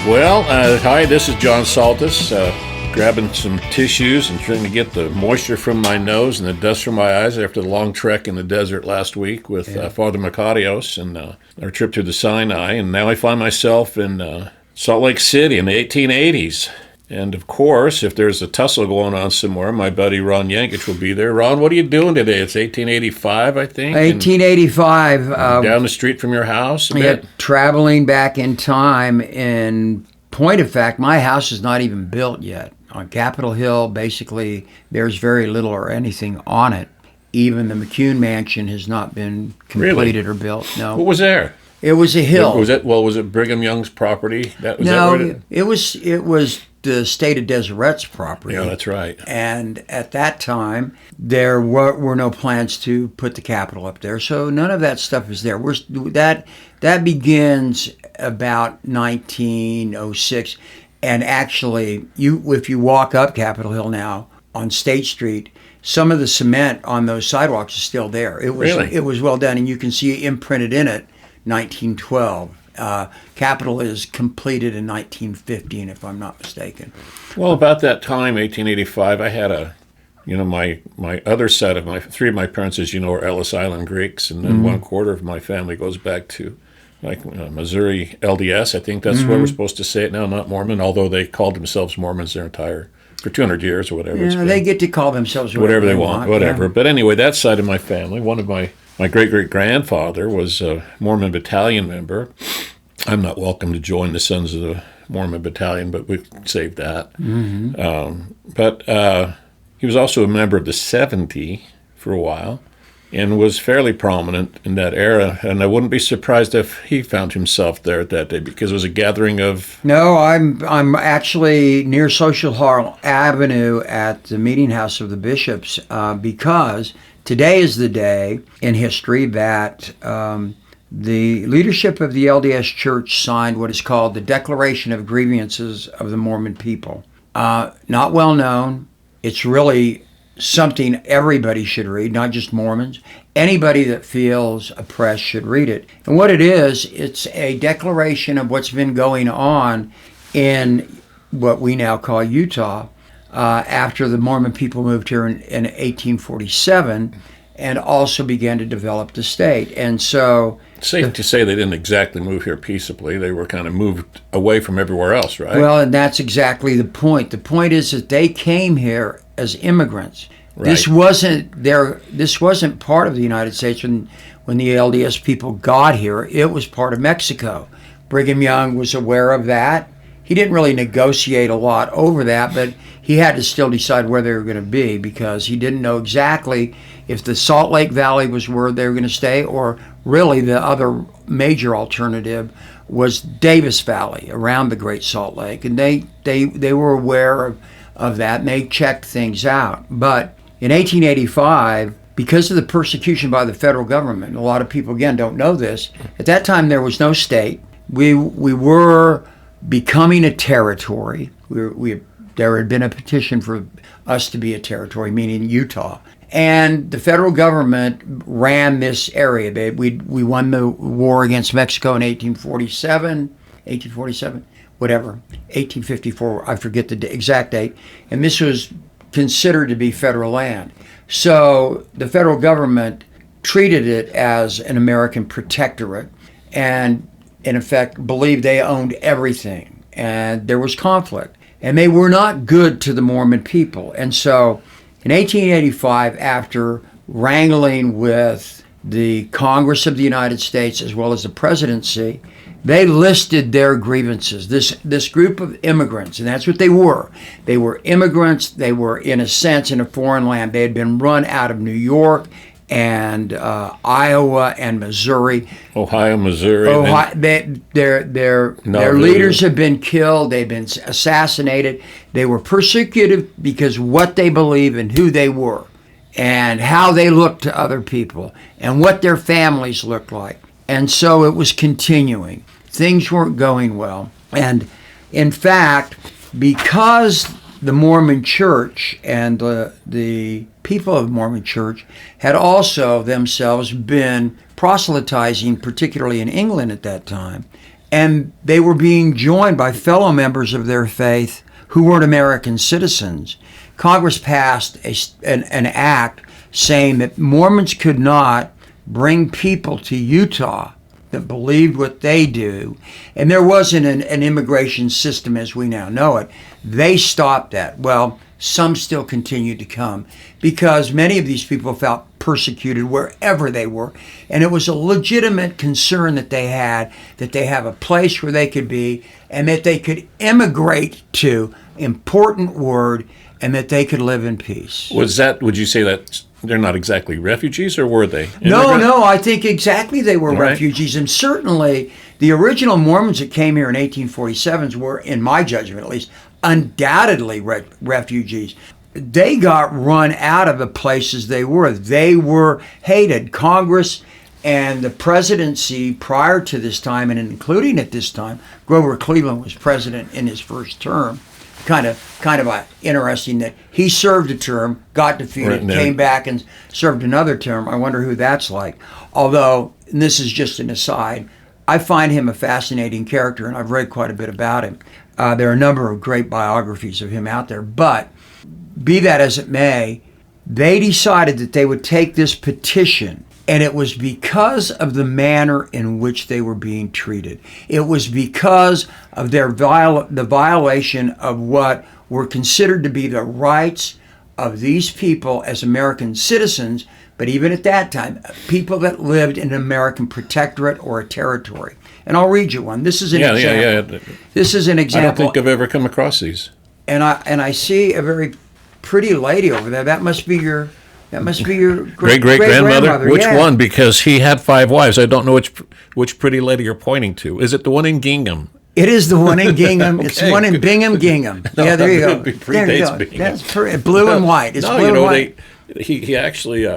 Well, hi, this is John Saltas, grabbing some tissues and trying to get the moisture from my nose and the dust from my eyes after the long trek in the desert last week with Father Makarios and our trip to the Sinai. And now I find myself in Salt Lake City in the 1880s. And of course, if there's a tussle going on somewhere, my buddy Ron Yengich will be there. Ron, what are you doing today? It's 1885, I think. 1885. Down the street from your house a bit? Traveling back in time. In point of fact, my house is not even built yet. On Capitol Hill, basically, there's very little or anything on it. Even the McCune Mansion has not been completed or built. No. What was there? It was a hill. Was it Brigham Young's property? It was the state of Deseret's property. Yeah, that's right. And at that time, there were no plans to put the Capitol up there, so none of that stuff is there. That begins about 1906, and actually, if you walk up Capitol Hill now on State Street, some of the cement on those sidewalks is still there. It was well done, and you can see imprinted in it 1912. Capitol is completed in 1915, if I'm not mistaken. Well, about that time, 1885, I had my other side of three of my parents, as you know, are Ellis Island Greeks, and then 1/4 of my family goes back to Missouri LDS. I think that's what we're supposed to say it now, not Mormon, although they called themselves Mormons for 200 years or whatever. Yeah, they get to call themselves whatever they want. Whatever. Yeah. But anyway, that side of my family, one of my great-great-grandfather was a Mormon Battalion member. I'm not welcome to join the Sons of the Mormon Battalion, but we saved that. But he was also a member of the 70 for a while and was fairly prominent in that era. And I wouldn't be surprised if he found himself there at that day because it was a gathering of... No, I'm actually near Social Hall Avenue at the meeting house of the bishops because... Today is the day in history that the leadership of the LDS Church signed what is called the Declaration of Grievances of the Mormon people. Not well known. It's really something everybody should read, not just Mormons. Anybody that feels oppressed should read it. And what it is, it's a declaration of what's been going on in what we now call Utah, after the Mormon people moved here in 1847 and also began to develop the state. And so... Safe to say they didn't exactly move here peaceably. They were kind of moved away from everywhere else, right? Well, and that's exactly the point. The point is that they came here as immigrants. Right. This wasn't part of the United States when the LDS people got here. It was part of Mexico. Brigham Young was aware of that. He didn't really negotiate a lot over that, but he had to still decide where they were going to be because he didn't know exactly if the Salt Lake Valley was where they were going to stay or really the other major alternative was Davis Valley around the Great Salt Lake. And they were aware of that and they checked things out. But in 1885, because of the persecution by the federal government, a lot of people, again, don't know this, at that time there was no state. We were becoming a territory. There had been a petition for us to be a territory, meaning Utah. And the federal government ran this area. We won the war against Mexico in 1854, I forget the exact date. And this was considered to be federal land. So the federal government treated it as an American protectorate and in effect, believed they owned everything, and there was conflict. And they were not good to the Mormon people. And so in 1885, after wrangling with the Congress of the United States as well as the presidency, they listed their grievances. This group of immigrants, and that's what they were. They were immigrants. They were, in a sense, in a foreign land. They had been run out of New York and Iowa and Missouri. Ohio, Missouri. Their leaders have been killed. They've been assassinated. They were persecuted because what they believed and who they were and how they looked to other people and what their families looked like. And so it was continuing. Things weren't going well. And in fact, because the Mormon Church and the people of the Mormon Church had also themselves been proselytizing, particularly in England at that time, and they were being joined by fellow members of their faith who weren't American citizens. Congress passed an act saying that Mormons could not bring people to Utah that believed what they do, and there wasn't an immigration system as we now know it. They stopped that. Well, some still continued to come because many of these people felt persecuted wherever they were, and it was a legitimate concern that they had, that they have a place where they could be and that they could immigrate to, important word, and that they could live in peace. Would you say that they're not exactly refugees, or were they? No, I think exactly they were refugees. And certainly the original Mormons that came here in 1847 were, in my judgment at least, undoubtedly refugees. They got run out of the places they were. They were hated. Congress and the presidency prior to this time, and including at this time, Grover Cleveland was president in his first term. Kind of interesting that he served a term, got defeated, came back and served another term. I wonder who that's like. Although, and this is just an aside, I find him a fascinating character, and I've read quite a bit about him. There are a number of great biographies of him out there. But be that as it may, they decided that they would take this petition, and it was because of the manner in which they were being treated. It was because of the violation of what were considered to be the rights of these people as American citizens, but even at that time, people that lived in an American protectorate or a territory. And I'll read you one. This is an example. Yeah. This is an example. I don't think I've ever come across these. And I see a very pretty lady over there. That must be your great grandmother. Which one? Because he had 5 wives. I don't know which pretty lady you're pointing to. Is it the one in Gingham? It is the one in Gingham. It's the one in Bingham Gingham. Yeah, there you go. There you go. That's blue and white. It's blue and white. He actually,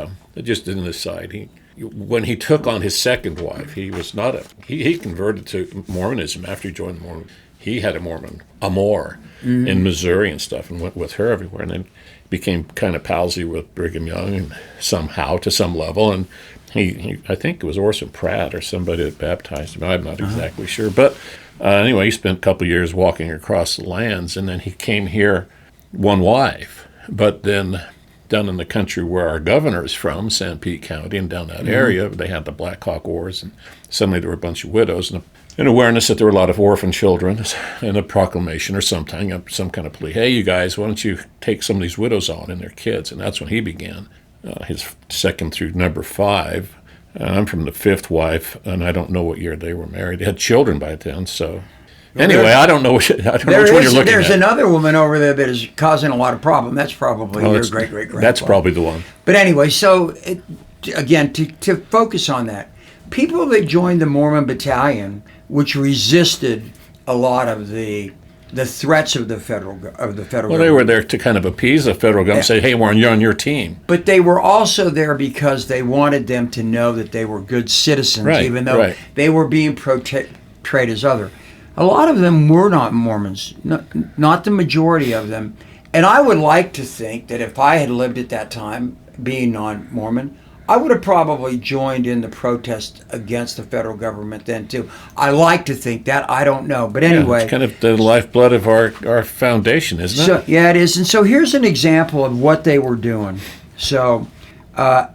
just an aside, when he took on his second wife, he was not he converted to Mormonism after he joined the Mormon. He had a Mormon amour in Missouri and stuff, and went with her everywhere, and then became kind of palsy with Brigham Young, and somehow to some level, and he I think it was Orson Pratt or somebody that baptized him. I'm not exactly sure, but anyway, he spent a couple of years walking across the lands, and then he came here, one wife, but then down in the country where our governor is from, San Pete County, and down that area, they had the Black Hawk Wars, and suddenly there were a bunch of widows, and an awareness that there were a lot of orphan children, and a proclamation or some kind of plea. Hey, you guys, why don't you take some of these widows on and their kids? And that's when he began his second through number 5. I'm from the 5th wife, and I don't know what year they were married. They had children by then, so... Anyway, I don't know which one you're looking at. There's another woman over there that is causing a lot of problem. That's probably your great-great-grandfather. That's probably the one. But anyway, so, again, to focus on that, people that joined the Mormon Battalion, which resisted a lot of the threats of the federal government. Well, they were there to kind of appease the federal government, say, hey, Warren, you're on your team. But they were also there because they wanted them to know that they were good citizens, even though they were being portrayed as other. A lot of them were not Mormons, not the majority of them. And I would like to think that if I had lived at that time, being non-Mormon, I would have probably joined in the protest against the federal government then too. I like to think that. I don't know. But anyway. It's kind of the lifeblood of our foundation, isn't it? Yeah, it is. And so here's an example of what they were doing. So a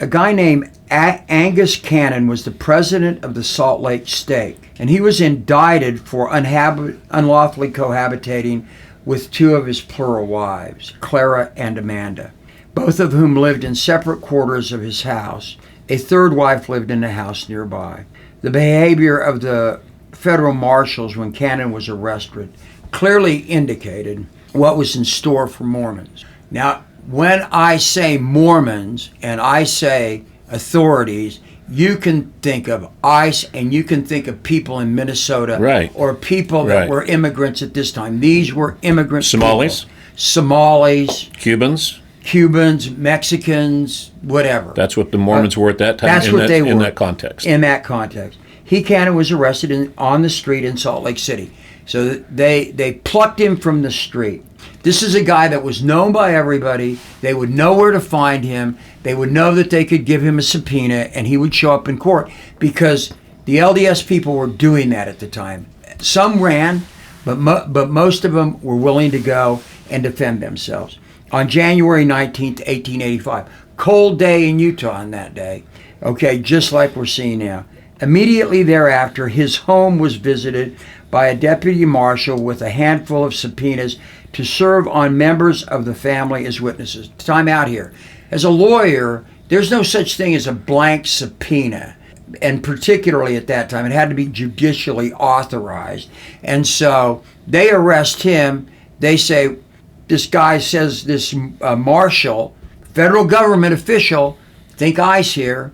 guy named Angus Cannon was the president of the Salt Lake State. And he was indicted for unlawfully cohabitating with 2 of his plural wives, Clara and Amanda, both of whom lived in separate quarters of his house. A 3rd wife lived in a house nearby. The behavior of the federal marshals when Cannon was arrested clearly indicated what was in store for Mormons. Now, when I say Mormons and I say authorities, you can think of ICE and you can think of people in Minnesota or people that were immigrants at this time. These were immigrant Somalis? people. Somalis. Cubans, Mexicans, whatever. That's what the Mormons were at that time. That's what they were. In that context. In that context. Cannon was arrested on the street in Salt Lake City. So they plucked him from the street. This is a guy that was known by everybody. They would know where to find him. They would know that they could give him a subpoena and he would show up in court because The LDS people were doing that at the time. Some ran, but most of them were willing to go and defend themselves. On January 19th, 1885, cold day in Utah on that day, okay, just like we're seeing now. Immediately thereafter, his home was visited by a deputy marshal with a handful of subpoenas to serve on members of the family as witnesses. Time out here. As a lawyer, there's no such thing as a blank subpoena. And particularly at that time, it had to be judicially authorized. And so they arrest him. They say, this guy says, this marshal, federal government official, think ICE here,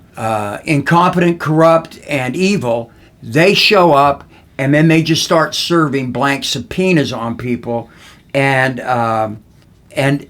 incompetent, corrupt, and evil. They show up, and then they just start serving blank subpoenas on people and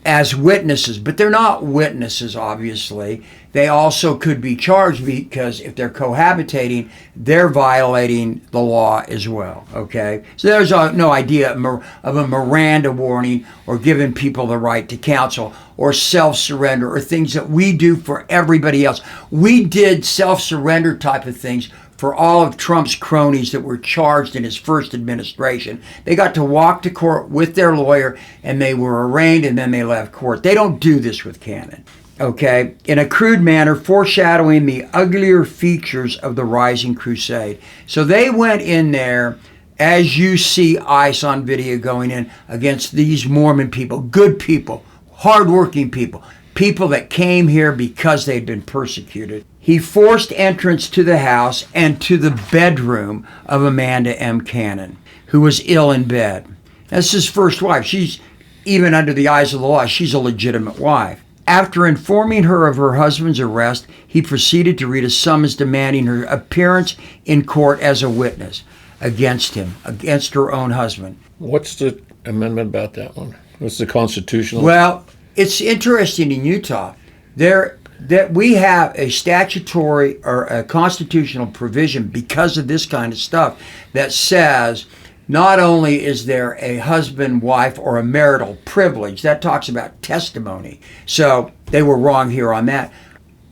as witnesses. But they're not witnesses, obviously. They also could be charged because if they're cohabitating, they're violating the law as well, okay? So there's no idea of a Miranda warning or giving people the right to counsel or self-surrender or things that we do for everybody else. We did self-surrender type of things for all of Trump's cronies that were charged in his first administration. They got to walk to court with their lawyer, and they were arraigned, and then they left court. They don't do this with Cannon, okay? In a crude manner, foreshadowing the uglier features of the rising crusade. So they went in there, as you see ICE on video going in against these Mormon people, good people, hardworking people, people that came here because they'd been persecuted. He forced entrance to the house and to the bedroom of Amanda M. Cannon, who was ill in bed. That's his first wife. She's, even under the eyes of the law, she's a legitimate wife. After informing her of her husband's arrest, he proceeded to read a summons demanding her appearance in court as a witness against him, against her own husband. What's the amendment about that one? What's the constitutional? Well, it's interesting in Utah. That we have a statutory or a constitutional provision because of this kind of stuff that says not only is there a husband, wife, or a marital privilege, that talks about testimony. So they were wrong here on that.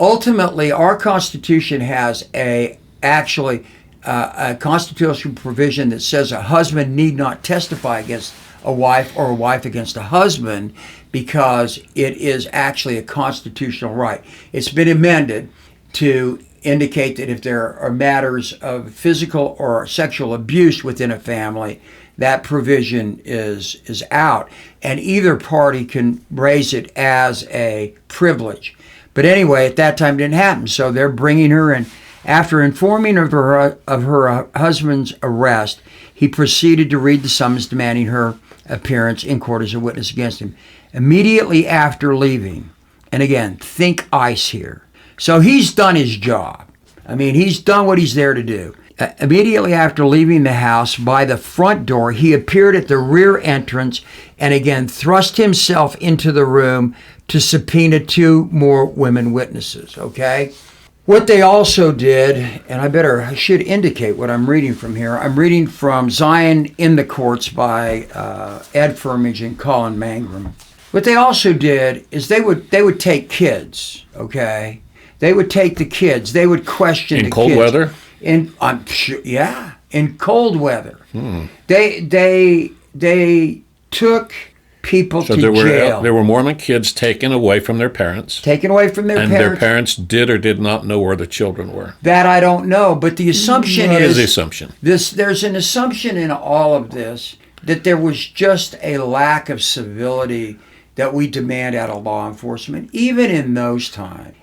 Ultimately, our Constitution has a constitutional provision that says a husband need not testify against a wife or a wife against a husband because it is actually a constitutional right. It's been amended to indicate that if there are matters of physical or sexual abuse within a family, that provision is out, and either party can raise it as a privilege. But anyway, at that time it didn't happen, so they're bringing her in. After informing of her husband's arrest, he proceeded to read the summons demanding her appearance in court as a witness against him. Immediately after leaving, and again, think ICE here. So he's done his job. I mean, he's done what he's there to do. Immediately after leaving the house by the front door, he appeared at the rear entrance and again thrust himself into the room to subpoena 2 more women witnesses, okay? What they also did, and I should indicate what I'm reading from here. I'm reading from Zion in the Courts by Ed Firmage and Colin Mangrum. What they also did is they would take kids, okay? They would take the kids. They would question the kids. In cold weather? I'm sure, yeah, in cold weather. They took people to jail. There were Mormon kids taken away from their parents. Taken away from their parents. And their parents did or did not know where the children were. That I don't know, but the assumption What is the assumption? There's an assumption in all of this that there was just a lack of civility that we demand out of law enforcement, even in those times.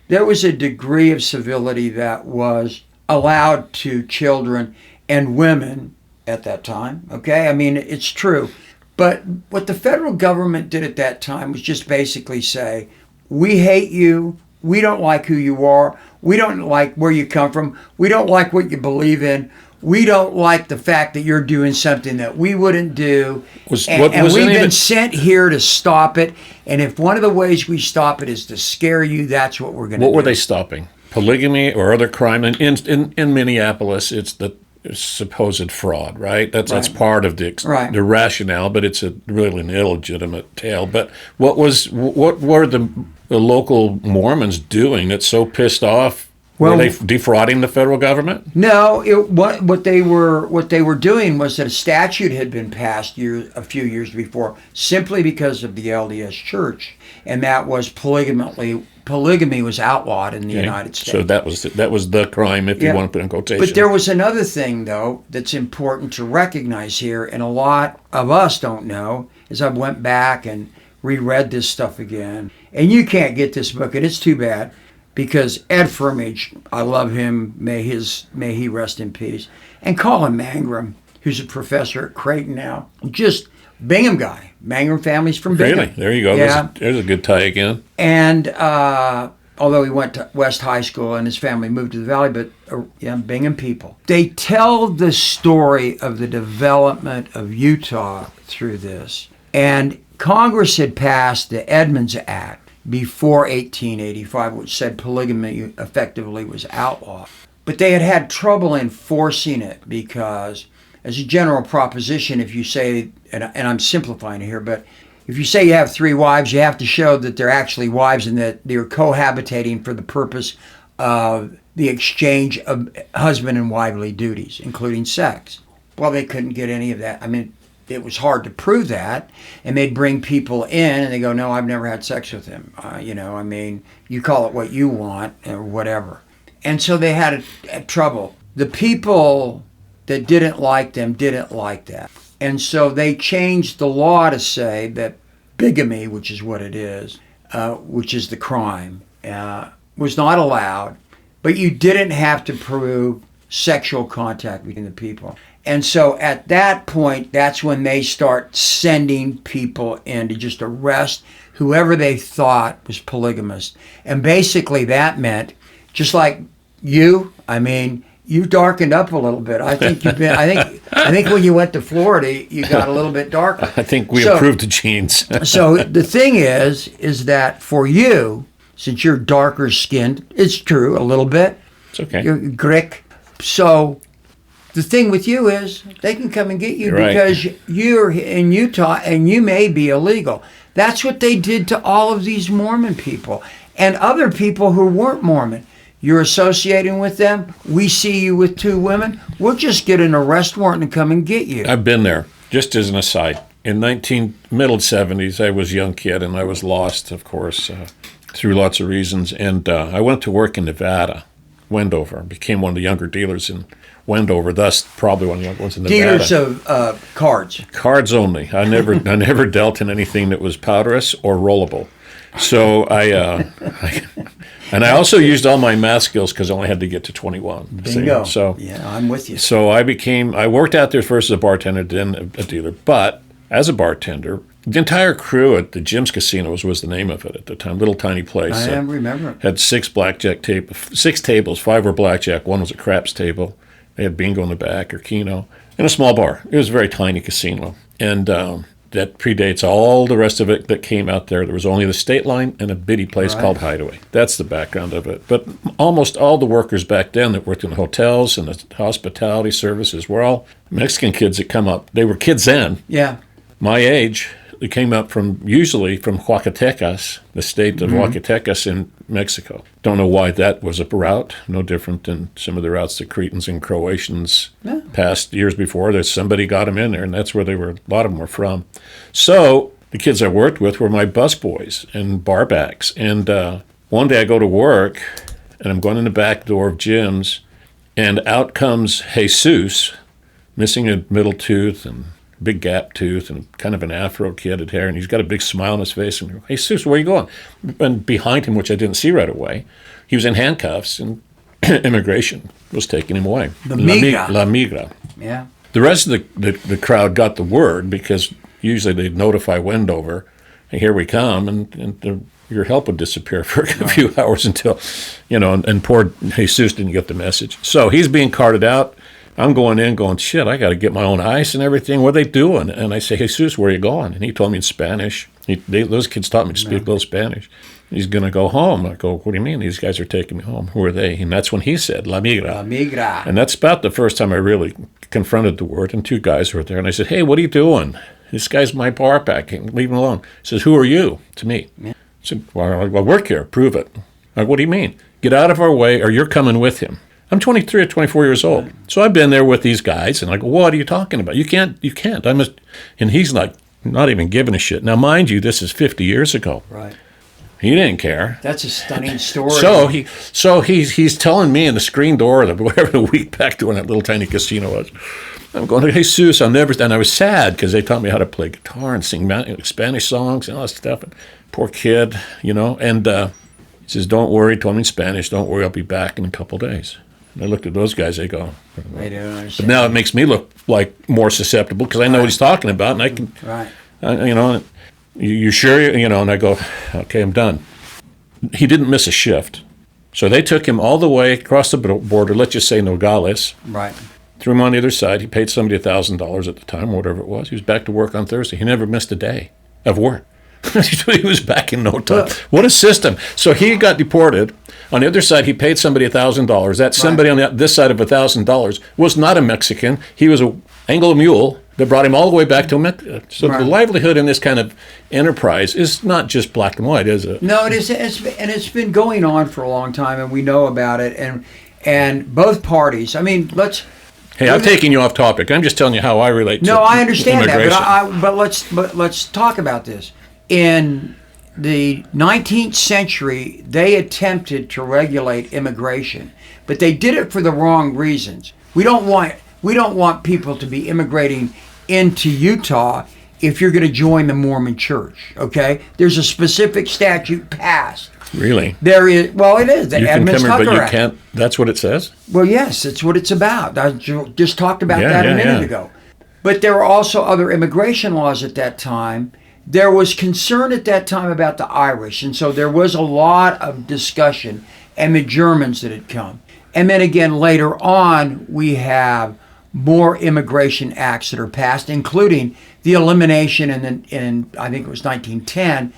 There was a degree of civility that was allowed to children and women at that time, okay? I mean, it's true. But what the federal government did at that time was just basically say, we hate you, we don't like who you are, we don't like where you come from, we don't like what you believe in, we don't like the fact that you're doing something that we wouldn't do, and we've been sent here to stop it, and if one of the ways we stop it is to scare you, that's what we're going to do. What were they stopping? Polygamy or other crime? In Minneapolis, it's the supposed fraud, right? That's part of the rationale, but it's really an illegitimate tale. But what were the local Mormons doing that's so pissed off Were they defrauding the federal government? No, what they were doing was that a statute had been passed a few years before, simply because of the LDS Church, and that was polygamy. Polygamy was outlawed in the United States. So that was the crime, if you want to put in quotation. But there was another thing, though, that's important to recognize here, and a lot of us don't know, as I went back and reread this stuff again. And you can't get this book, and it's too bad. Because Ed Firmage, I love him, may he rest in peace. And Colin Mangrum, who's a professor at Creighton now, just Bingham guy. Mangrum family's from Bingham. Really? There you go. Yeah. There's a good tie again. And although he went to West High School and his family moved to the Valley, but Bingham people. They tell the story of the development of Utah through this. And Congress had passed the Edmunds Act before 1885, which said polygamy effectively was outlawed. But they had trouble enforcing it because, as a general proposition, if you say, and I'm simplifying it here, but if you say you have 3 wives, you have to show that they're actually wives and that they're cohabitating for the purpose of the exchange of husband and wifely duties, including sex. Well, they couldn't get any of that. I mean, it was hard to prove that, and they'd bring people in and they go, no, I've never had sex with him. You call it what you want or whatever. And so they had trouble. The people that didn't like them didn't like that. And so they changed the law to say that bigamy, which is what it is, which is the crime, was not allowed, but you didn't have to prove sexual contact between the people. And so at that point, that's when they start sending people in to just arrest whoever they thought was polygamist. And basically that meant, just like you darkened up a little bit. I think I think when you went to Florida, you got a little bit darker. I think we improved the genes. So the thing is that for you, since you're darker skinned, it's true a little bit. It's okay. You're Greek. So the thing with you is they can come and get you because you're in Utah and you may be illegal. That's what they did to all of these Mormon people and other people who weren't Mormon. You're associating with them. We see you with 2 women. We'll just get an arrest warrant and come and get you. I've been there. Just as an aside, in middle 70s, I was a young kid and I was lost, of course, through lots of reasons. And I went to work in Nevada, Wendover. Became one of the younger dealers in Wendover, thus probably one of the young ones in Nevada. Dealers of cards. Cards only. I never dealt in anything that was powderous or rollable. So I also used all my math skills because I only had to get to 21. Bingo. So yeah, I'm with you. So I worked out there first as a bartender, then a dealer. But as a bartender, the entire crew at the Jim's Casinos was the name of it at the time. Little tiny place. I remember. Had 6 tables. 5 were blackjack. 1 was a craps table. They had bingo in the back or keno, and a small bar. It was a very tiny casino. And that predates all the rest of it that came out there. There was only the State Line and a bitty place called Hideaway. That's the background of it. But almost all the workers back then that worked in the hotels and the hospitality services were all Mexican kids that come up. They were kids then. Yeah. My age. They came up usually from Zacatecas, the state of Zacatecas in Mexico. Don't know why that was a route, no different than some of the routes the Cretans and Croatians passed years before. There's somebody got them in there, and that's where a lot of them were from. So the kids I worked with were my busboys and barbacks. And one day I go to work, and I'm going in the back door of Jim's, and out comes Jesus, missing a middle tooth and big gap tooth and kind of an afro kid at hair, and he's got a big smile on his face. And hey, Sus, where are you going? And behind him, which I didn't see right away, he was in handcuffs, and immigration was taking him away. La Migra. Yeah. The rest of the crowd got the word because usually they'd notify Wendover, hey, here we come, and your help would disappear for a few hours until, and poor Jesus didn't get the message. So he's being carted out. I'm going in going, shit, I got to get my own ice and everything. What are they doing? And I say, Jesus, where are you going? And he told me in Spanish. Those kids taught me to speak a little Spanish. He's going to go home. I go, what do you mean? These guys are taking me home. Who are they? And that's when he said, La Migra. La Migra. And that's about the first time I really confronted the word. And 2 guys were there. And I said, hey, what are you doing? This guy's my bar back. Leave him alone. He says, who are you? To me. Yeah. I said, well, I work here. Prove it. Like, what do you mean? Get out of our way or you're coming with him. I'm 23 or 24 years old. So I've been there with these guys, and I go, what are you talking about? You can't. And he's like, not even giving a shit. Now, mind you, this is 50 years ago. Right. He didn't care. That's a stunning story. So he's telling me in the screen door of whatever the week back to when that little tiny casino was. I'm going, hey, Sus, I'll never. And I was sad because they taught me how to play guitar and sing Spanish songs and all that stuff. And poor kid, And he says, don't worry, told me in Spanish, don't worry, I'll be back in a couple days. And I looked at those guys, they go. They don't understand. But now it makes me look like more susceptible because I know what he's talking about, and I can, right. You sure, and I go, okay, I'm done. He didn't miss a shift. So they took him all the way across the border, let's just say Nogales. Right. Threw him on the other side. He paid somebody $1,000 at the time, or whatever it was. He was back to work on Thursday. He never missed a day of work. He was back in no time. What a system. So he got deported. On the other side, he paid somebody $1,000. That somebody on this side of $1,000 was not a Mexican. He was an Anglo mule that brought him all the way back to Mexico. So the livelihood in this kind of enterprise is not just black and white, is it? No, it is. It's been going on for a long time, and we know about it. And both parties. I mean, Hey, I'm taking you off topic. I'm just telling you how I relate to I understand immigration. that, but let's talk about this. In the 19th century, they attempted to regulate immigration, but they did it for the wrong reasons. We don't want people to be immigrating into Utah if you're going to join the Mormon Church. Okay, there's a specific statute passed. Really? There is. Well, it is. The you can come here, but you Act. can't. That's what it says? Well, yes, that's what it's about. I just talked about that a minute ago. But there were also other immigration laws at that time. There was concern at that time about the Irish, and so there was a lot of discussion, and the Germans that had come. And then again, later on, we have more immigration acts that are passed, including the elimination in I think it was 1910,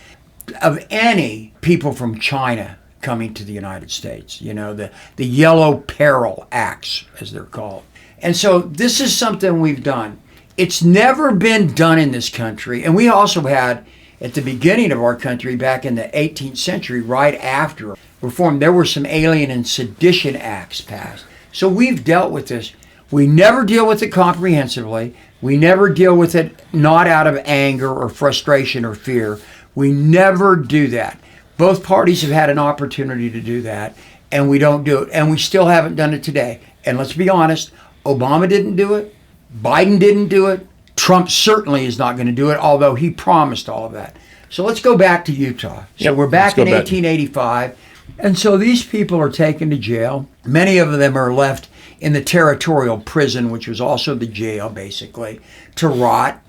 of any people from China coming to the United States. The Yellow Peril Acts, as they're called. And so this is something we've done. It's never been done in this country. And we also had, at the beginning of our country, back in the 18th century, right after reform, there were some alien and sedition acts passed. So we've dealt with this. We never deal with it comprehensively. We never deal with it not out of anger or frustration or fear. We never do that. Both parties have had an opportunity to do that, and we don't do it. And we still haven't done it today. And let's be honest, Obama didn't do it. Biden didn't do it. Trump certainly is not going to do it, although he promised all of that. So let's go back to Utah. So we're back in 1885. And so these people are taken to jail. Many of them are left in the territorial prison, which was also the jail, basically, to rot.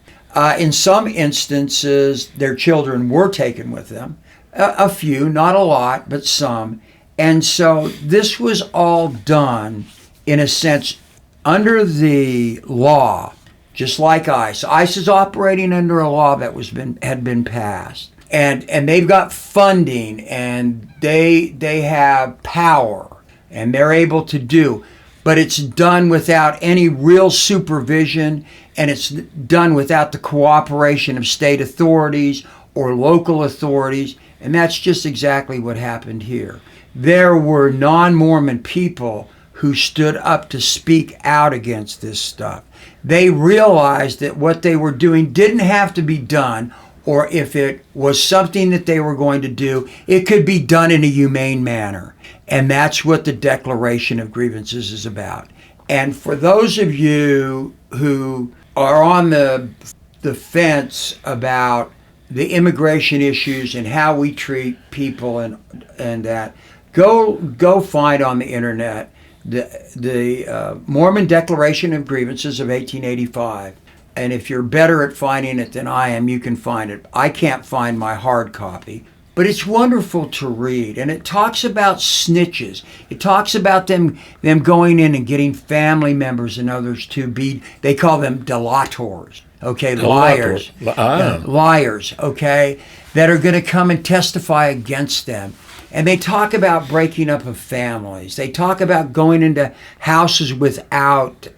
In some instances, their children were taken with them. A few, not a lot, but some. And so this was all done, in a sense, under the law, just like ICE. ICE is operating under a law that had been passed. And they've got funding, and they have power, and they're able to do. But it's done without any real supervision, and it's done without the cooperation of state authorities or local authorities, and that's just exactly what happened here. There were non-Mormon people who stood up to speak out against this stuff. They realized that what they were doing didn't have to be done, or if it was something that they were going to do, it could be done in a humane manner. And that's what the Declaration of Grievances is about. And for those of you who are on the fence about the immigration issues and how we treat people and that, go find on the internet the Mormon Declaration of Grievances of 1885. And if you're better at finding it than I am, you can find it. I can't find my hard copy. But it's wonderful to read. And it talks about snitches. It talks about them going in and getting family members and others to be, they call them delators. Okay, liars. Liars, okay, that are going to come and testify against them. And they talk about breaking up of families. They talk about going into houses without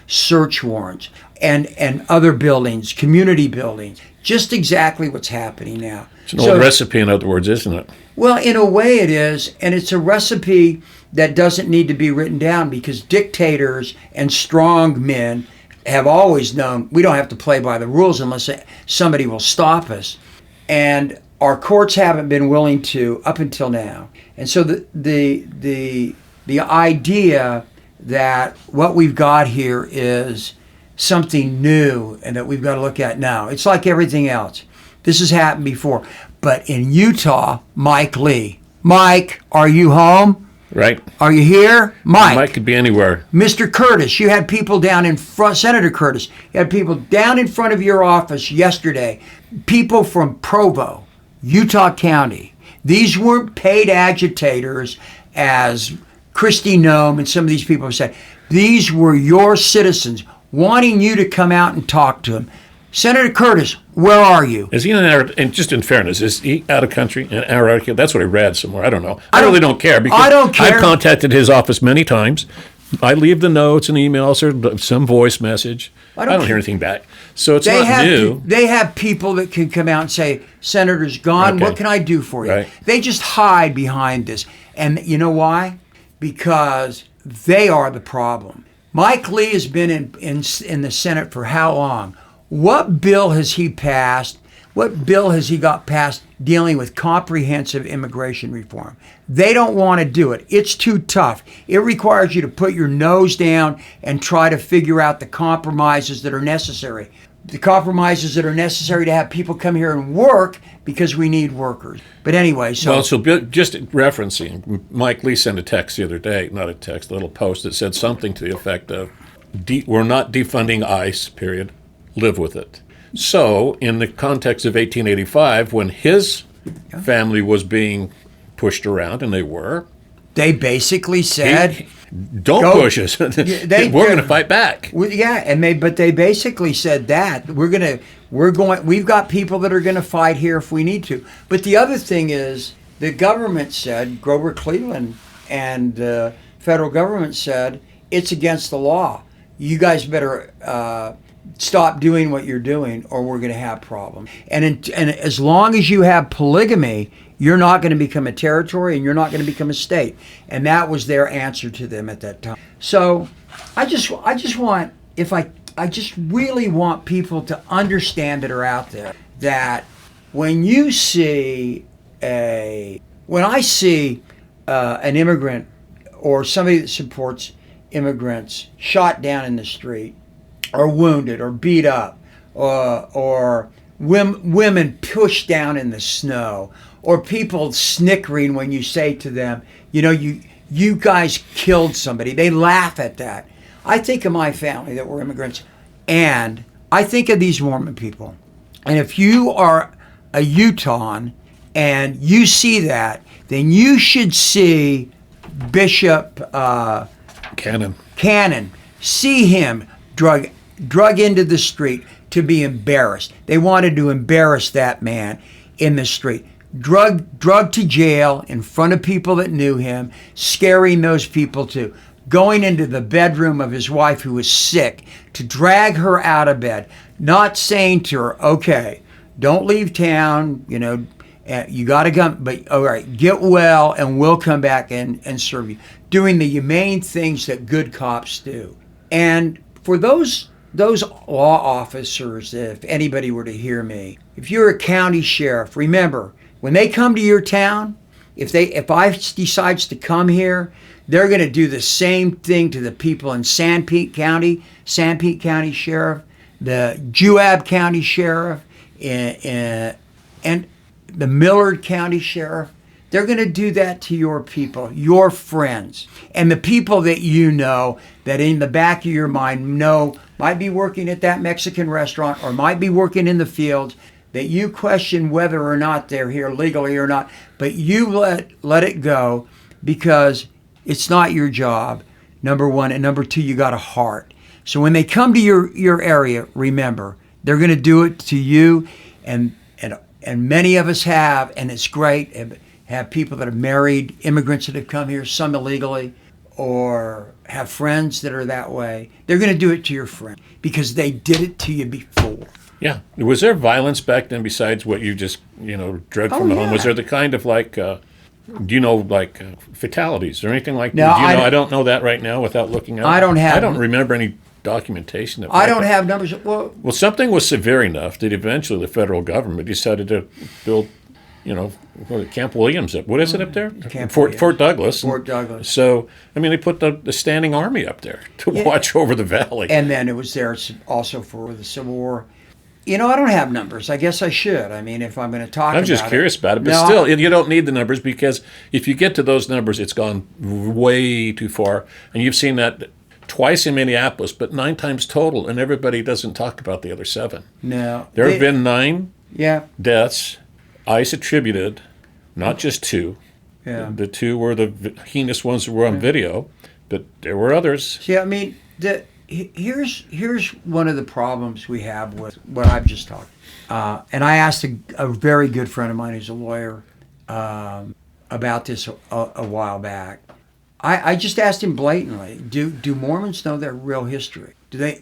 search warrants and other buildings, community buildings. Just exactly what's happening now. It's an old recipe, in other words, isn't it? Well, in a way it is, and it's a recipe that doesn't need to be written down because dictators and strong men have always known we don't have to play by the rules unless somebody will stop us. And our courts haven't been willing to up until now. And so the idea that what we've got here is something new and that we've got to look at now. It's like everything else. This has happened before. But in Utah, Mike Lee. Mike, are you home? Right. Are you here? Mike could be anywhere. Mr. Curtis, you had people down in front, Senator Curtis, you had people down in front of your office yesterday, people from Provo, Utah County. These weren't paid agitators, as Kristi, Noem, and some of these people have said. These were your citizens wanting you to come out and talk to them. Senator Curtis, where are you? Is he and just in fairness, is he out of country in Antarctica? That's what I read somewhere. I don't know. I really don't care because I don't care. I've contacted his office many times. I leave the notes and emails or some voice message. I don't hear anything back. So it's not new. They have people that can come out and say, Senator's gone, okay. What can I do for you? Right. They just hide behind this. And you know why? Because they are the problem. Mike Lee has been in the Senate for how long? What bill has he passed? What bill has he got passed dealing with comprehensive immigration reform? They don't want to do it. It's too tough. It requires you to put your nose down and try to figure out the compromises that are necessary. The compromises that are necessary to have people come here and work because we need workers. But anyway, so just referencing, Mike Lee sent a text the other day, not a text, a little post that said something to the effect of, we're not defunding ICE, period. Live with it. So, in the context of 1885, when his family was being pushed around, and they basically said, "Don't push us. We're going to fight back." But they basically said that we've got people that are going to fight here if we need to. But the other thing is, the government said, Grover Cleveland and the federal government said, it's against the law. You guys better stop doing what you're doing or we're going to have problems. And as long as you have polygamy, you're not going to become a territory and you're not going to become a state. And that was their answer to them at that time. So I just really want people to understand that are out there that when I see an immigrant or somebody that supports immigrants shot down in the street, or wounded, or beat up, or women pushed down in the snow, or people snickering when you say to them, you guys killed somebody. They laugh at that. I think of my family that were immigrants, and I think of these Mormon people. And if you are a Utahn and you see that, then you should see Bishop Cannon. See him drug into the street to be embarrassed. They wanted to embarrass that man in the street. Drug to jail in front of people that knew him, scaring those people too. Going into the bedroom of his wife who was sick to drag her out of bed, not saying to her, okay, don't leave town, you got to come, but all right, get well and we'll come back and serve you. Doing the humane things that good cops do. And for those law officers, if anybody were to hear me, if you're a county sheriff, remember, when they come to your town, if ICE decides to come here, they're going to do the same thing to the people in Sanpete County Sheriff, the Juab County Sheriff, and the Millard County Sheriff. They're going to do that to your people, your friends, and the people that you know that in the back of your mind might be working at that Mexican restaurant or might be working in the fields, that you question whether or not they're here legally or not, but you let it go because it's not your job, number one, and number two, you got a heart. So when they come to your area, remember, they're going to do it to you, and many of us have, and it's great. have people that have married immigrants that have come here, some illegally, or have friends that are that way, they're going to do it to your friend because they did it to you before. Yeah. Was there violence back then besides what you just, dragged from the home? Was there the kind of fatalities or anything like that? I don't know that right now without looking at it. I don't remember any documentation of I don't have numbers. Well, something was severe enough that eventually the federal government decided to build, Camp Williams up. What is it up there? Fort Douglas. Fort Douglas. So, they put the standing army up there to watch over the valley. And then it was there also for the Civil War. I don't have numbers. I guess I should. If I'm going to talk about it. I'm just curious about it. But still, you don't need the numbers because if you get to those numbers, it's gone way too far. And you've seen that twice in Minneapolis, but 9 times total, and everybody doesn't talk about the other 7. No. There have been 9 deaths. ICE attributed, not just 2. Yeah. The 2 were the heinous ones that were on video, but there were others. See, here's one of the problems we have with what I've just talked. And I asked a very good friend of mine who's a lawyer about this a while back. I just asked him blatantly, do Mormons know their real history?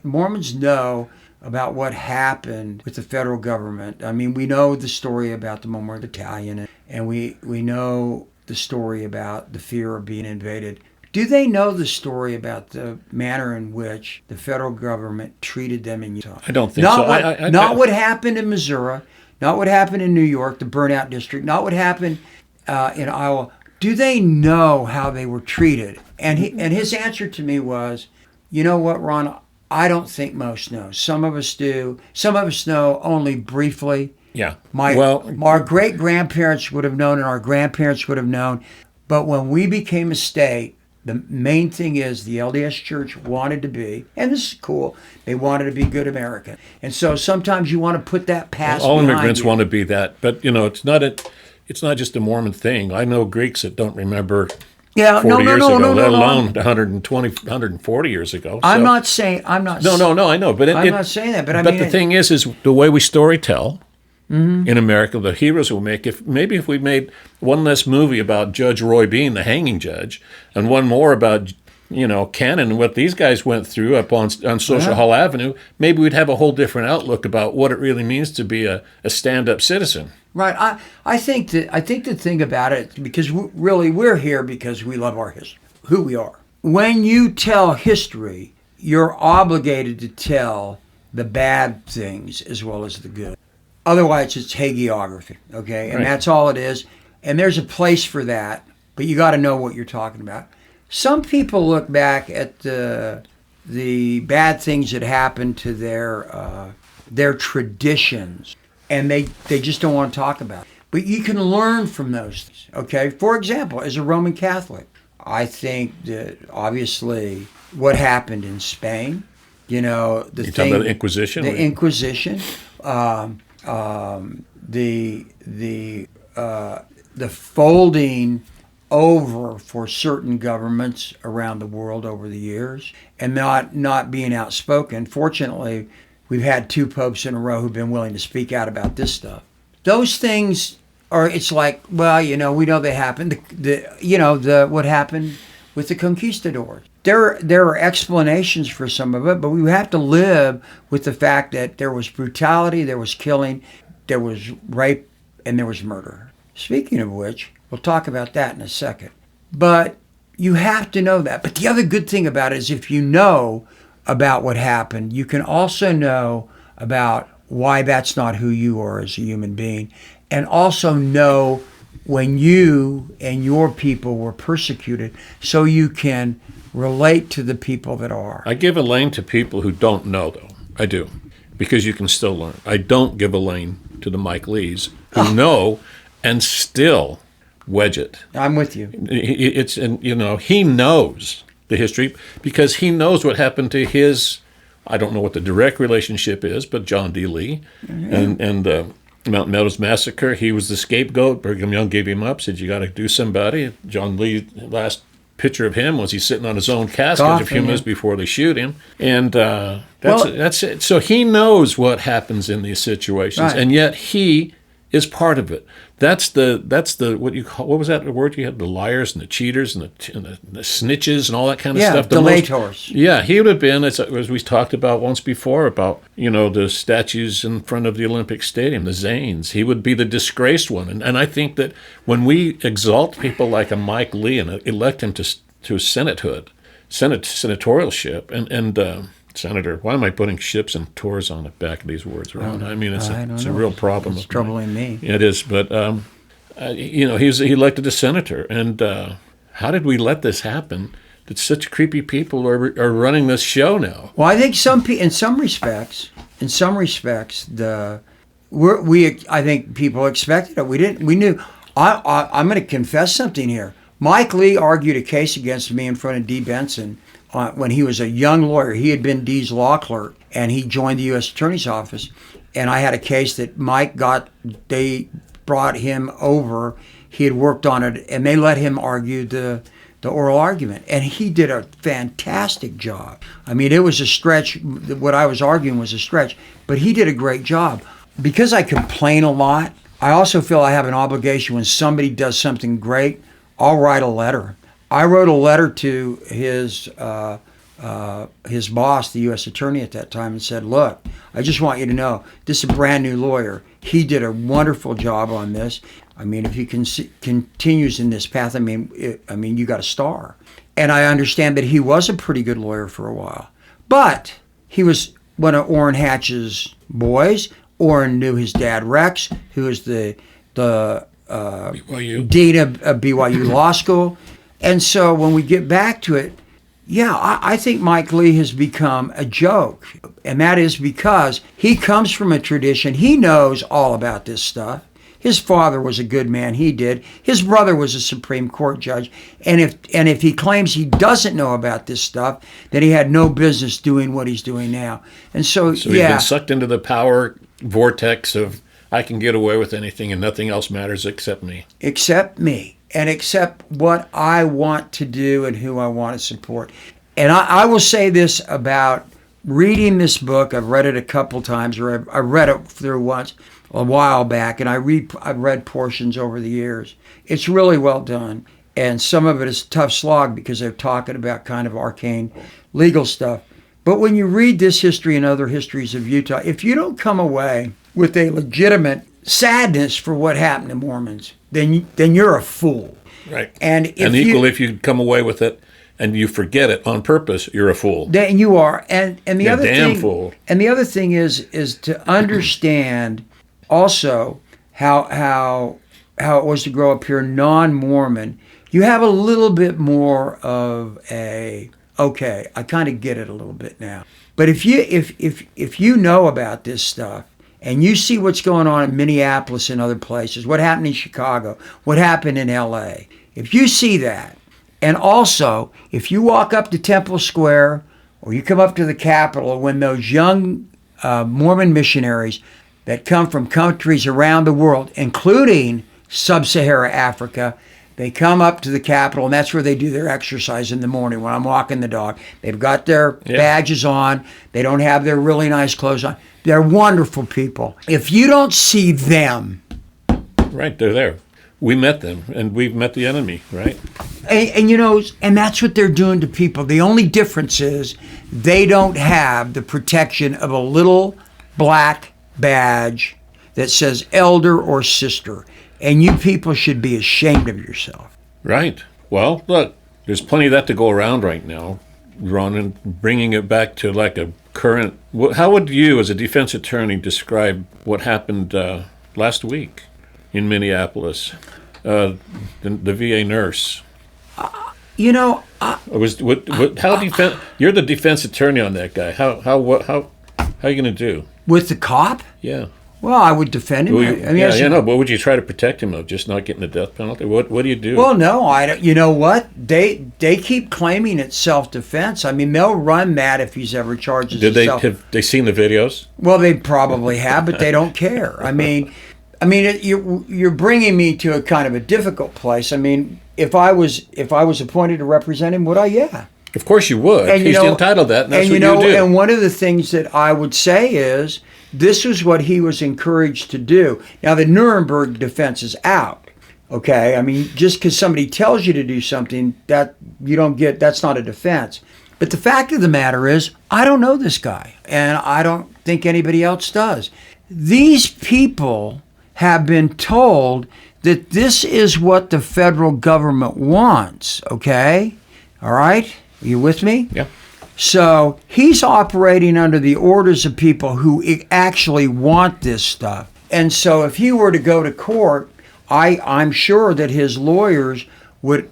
Mormons know about what happened with the federal government? We know the story about the Mormon Battalion, and we know the story about the fear of being invaded. Do they know the story about the manner in which the federal government treated them in Utah? I don't think so. Not what happened in Missouri, not what happened in New York, the burnout district, not what happened in Iowa. Do they know how they were treated? And his answer to me was, you know what, Ron? I don't think most know. Some of us do. Some of us know only briefly. Yeah. Our great-grandparents would have known and our grandparents would have known. But when we became a state, the main thing is the LDS Church wanted to be, and this is cool, they wanted to be good American. And so sometimes you want to put that past all behind immigrants you. want to be that. But, it's not just a Mormon thing. I know Greeks that don't remember 40 years ago, let alone 120, 140 years ago. I'm not saying. No, I know. But I'm not saying that. But the thing is the way we storytell in America, the heroes we make, if we made one less movie about Judge Roy Bean, the hanging judge, and one more about, Cannon and what these guys went through up on Social Hall Avenue, maybe we'd have a whole different outlook about what it really means to be a stand-up citizen. Right. I think the thing about it, because we're here because we love our history, who we are. When you tell history, you're obligated to tell the bad things as well as the good. Otherwise, it's hagiography, okay? And that's all it is. And there's a place for that, but you got to know what you're talking about. Some people look back at the bad things that happened to their traditions, and they just don't want to talk about it. But you can learn from those things, okay? For example, as a Roman Catholic, I think that obviously what happened in Spain, you're talking about the Inquisition? The Inquisition, the folding over for certain governments around the world over the years and not being outspoken. Fortunately, we've had 2 popes in a row who've been willing to speak out about this stuff. Those things are, it's like, well, we know they happened. What happened with the conquistadors. There are explanations for some of it, but we have to live with the fact that there was brutality, there was killing, there was rape, and there was murder. Speaking of which, we'll talk about that in a second. But you have to know that. But the other good thing about it is if you know about what happened, you can also know about why that's not who you are as a human being, and also know when you and your people were persecuted so you can relate to the people that are. I give a lane to people who don't know, though. I do, because you can still learn. I don't give a lane to the Mike Lees who know and still wedge it. I'm with you. He knows the history because he knows what happened to his, I don't know what the direct relationship is, but John D. Lee and the Mountain Meadows Massacre. He was the scapegoat. Brigham Young gave him up, said, you got to do somebody. John Lee, last picture of him was he's sitting on his own casket a few minutes before they shoot him. And that's it. So he knows what happens in these situations. Right. And yet he is part of it. That's the what was that word you had? The liars and the cheaters and the snitches and all that kind of stuff. Delators. He would have been, as we talked about once before, about the statues in front of the Olympic Stadium, the Zanes. He would be the disgraced one, and I think that when we exalt people like a Mike Lee and elect him to senatorialship, and Senator, why am I putting ships and tours on the back of these words, Ron? I mean, it's a real problem. It's troubling me. It is, but he elected a senator, and how did we let this happen? That such creepy people are running this show now. Well, I think in some respects, I think people expected it. We knew. I'm going to confess something here. Mike Lee argued a case against me in front of Dee Benson. When he was a young lawyer. He had been Dee's law clerk, and he joined the U.S. Attorney's Office. And I had a case that Mike got, they brought him over. He had worked on it, and they let him argue the oral argument. And he did a fantastic job. I mean, it was a stretch. What I was arguing was a stretch, but he did a great job. Because I complain a lot, I also feel I have an obligation when somebody does something great, I'll write a letter. I wrote a letter to his boss, the U.S. attorney at that time, and said, look, I just want you to know, this is a brand new lawyer. He did a wonderful job on this. I mean, if he continues in this path, I mean, you got a star. And I understand that he was a pretty good lawyer for a while. But he was one of Orrin Hatch's boys. Orrin knew his dad, Rex, who was the BYU. dean of BYU Law School. And so when we get back to it, I think Mike Lee has become a joke. And that is because he comes from a tradition. He knows all about this stuff. His father was a good man. He did. His brother was a Supreme Court judge. And if he claims he doesn't know about this stuff, then he had no business doing what he's doing now. And so he's been sucked into the power vortex of I can get away with anything and nothing else matters except me. Except me. And accept what I want to do and who I want to support. And I will say this about reading this book. I've read it a couple times, or I read it through once a while back, and I've read portions over the years. It's really well done. And some of it is a tough slog because they're talking about kind of arcane legal stuff. But when you read this history and other histories of Utah, if you don't come away with a legitimate sadness for what happened to Mormons, then you're a fool. Right. And if you come away with it and you forget it on purpose, you're a fool. Then you are. And the you're other damn thing, fool. And the other thing is to understand also how it was to grow up here non-Mormon. You have a little bit more of I kind of get it a little bit now. But if you know about this stuff, and you see what's going on in Minneapolis and other places, what happened in Chicago, what happened in L.A., if you see that, and also if you walk up to Temple Square or you come up to the Capitol, when those young Mormon missionaries that come from countries around the world, including sub-Saharan Africa, they come up to the Capitol, and that's where they do their exercise in the morning when I'm walking the dog. They've got their badges on. They don't have their really nice clothes on. They're wonderful people. If you don't see them... Right, they're there. We met them, and we've met the enemy, right? And that's what they're doing to people. The only difference is they don't have the protection of a little black badge that says elder or sister. And you people should be ashamed of yourself. Right. Well, look, there's plenty of that to go around right now, Ron, and bringing it back to like a current... How would you, as a defense attorney, describe what happened last week in Minneapolis? The VA nurse. You're the defense attorney on that guy. How are you going to do? With the cop? Yeah. Well, I would defend him. But would you try to protect him of just not getting the death penalty? What do you do? Well, no, I don't. You know what? They keep claiming it's self-defense. I mean, they'll run that if he's ever charged as Have they seen the videos? Well, they probably have, but they don't care. I mean, you're bringing me to a kind of a difficult place. I mean, if I was appointed to represent him, would I? Yeah. Of course you would. He's entitled to that, and that's what you do. And one of the things that I would say is this was what he was encouraged to do. Now, the Nuremberg defense is out. Okay, I mean, just because somebody tells you to do something, that you don't get, that's not a defense. But the fact of the matter is, I don't know this guy, and I don't think anybody else does. These people have been told that this is what the federal government wants, okay? All right? Are you with me? Yeah. So he's operating under the orders of people who actually want this stuff. And so if he were to go to court, I'm sure that his lawyers would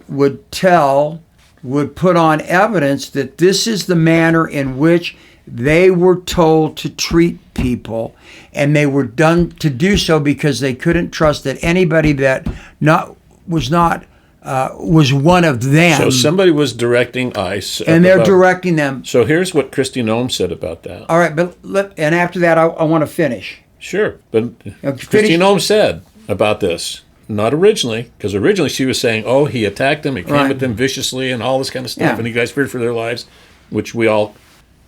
put on evidence that this is the manner in which they were told to treat people, and they were done to do so because they couldn't trust that anybody that was one of them. So somebody was directing ICE. And they're directing them. So here's what Kristi Noem said about that. All right, and after that, I want to finish. Sure, but Kristi Noem said about this, not originally, because originally she was saying, oh, he attacked them, he came at them viciously and all this kind of stuff, and you guys feared for their lives, which we all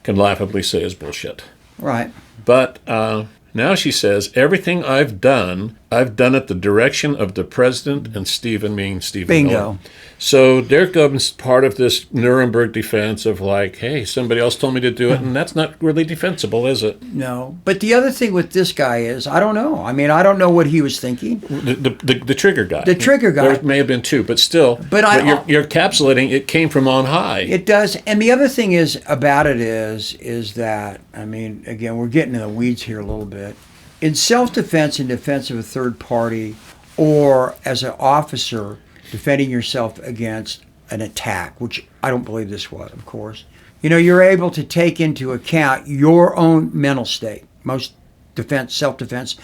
can laughably say is bullshit. Right. But now she says, everything I've done at the direction of the president and Stephen, meaning Stephen Bingo. Miller. So there comes part of this Nuremberg defense of like, hey, somebody else told me to do it, and that's not really defensible, is it? No. But the other thing with this guy is, I don't know. I mean, I don't know what he was thinking. The trigger guy. The trigger guy. There may have been two, but still. But you're encapsulating, it came from on high. It does. And the other thing is about it is that, I mean, again, we're getting in the weeds here a little bit. In self-defense and defense of a third party, or as an officer defending yourself against an attack, which I don't believe this was, of course, you're able to take into account your own mental state. Most self-defense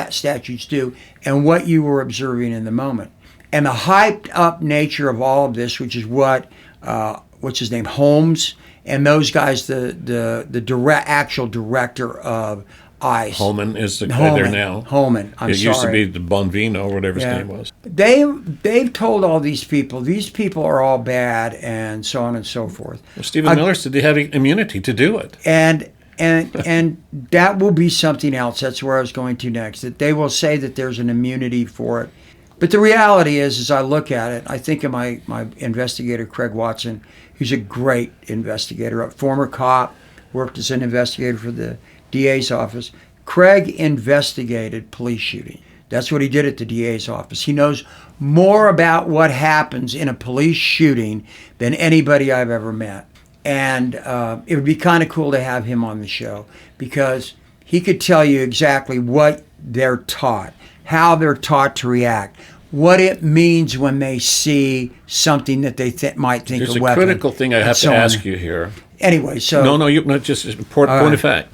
statutes do, and what you were observing in the moment. And the hyped up nature of all of this, which is what's his name, Holmes, and those guys, the actual director of ICE. Holman is the guy there now. Holman, I'm sorry. It used to be the Bonvino, or whatever his name was. They've told all these people are all bad, and so on and so forth. Well, Stephen Miller said they have immunity to do it. And that will be something else. That's where I was going to next. That they will say that there's an immunity for it. But the reality is, as I look at it, I think of my investigator, Craig Watson, who's a great investigator, a former cop, worked as an investigator for the DA's office. Craig investigated police shooting. That's what he did at the DA's office. He knows more about what happens in a police shooting than anybody I've ever met. And it would be kind of cool to have him on the show, because he could tell you exactly what they're taught, how they're taught to react, what it means when they see something that they might think There's a weapon. There's a critical thing I have to ask you here. Anyway, so... No, you're not just a point of fact.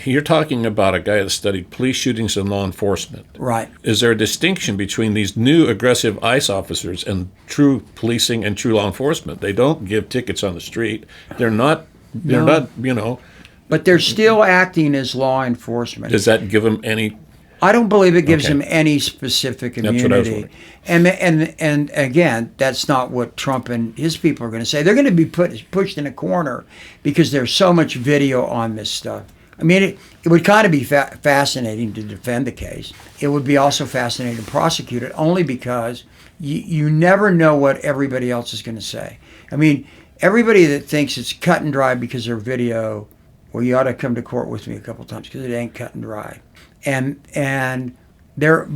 You're talking about a guy that studied police shootings and law enforcement. Right. Is there a distinction between these new aggressive ICE officers and true policing and true law enforcement? They don't give tickets on the street. They're not, But they're still acting as law enforcement. Does that give them any... I don't believe it gives them any specific immunity. That's what I was wondering. And again, that's not what Trump and his people are going to say. They're going to be pushed in a corner because there's so much video on this stuff. I mean, it would kind of be fascinating to defend the case. It would be also fascinating to prosecute it, only because you never know what everybody else is going to say. I mean, everybody that thinks it's cut and dry because they're video, well, you ought to come to court with me a couple times, because it ain't cut and dry. And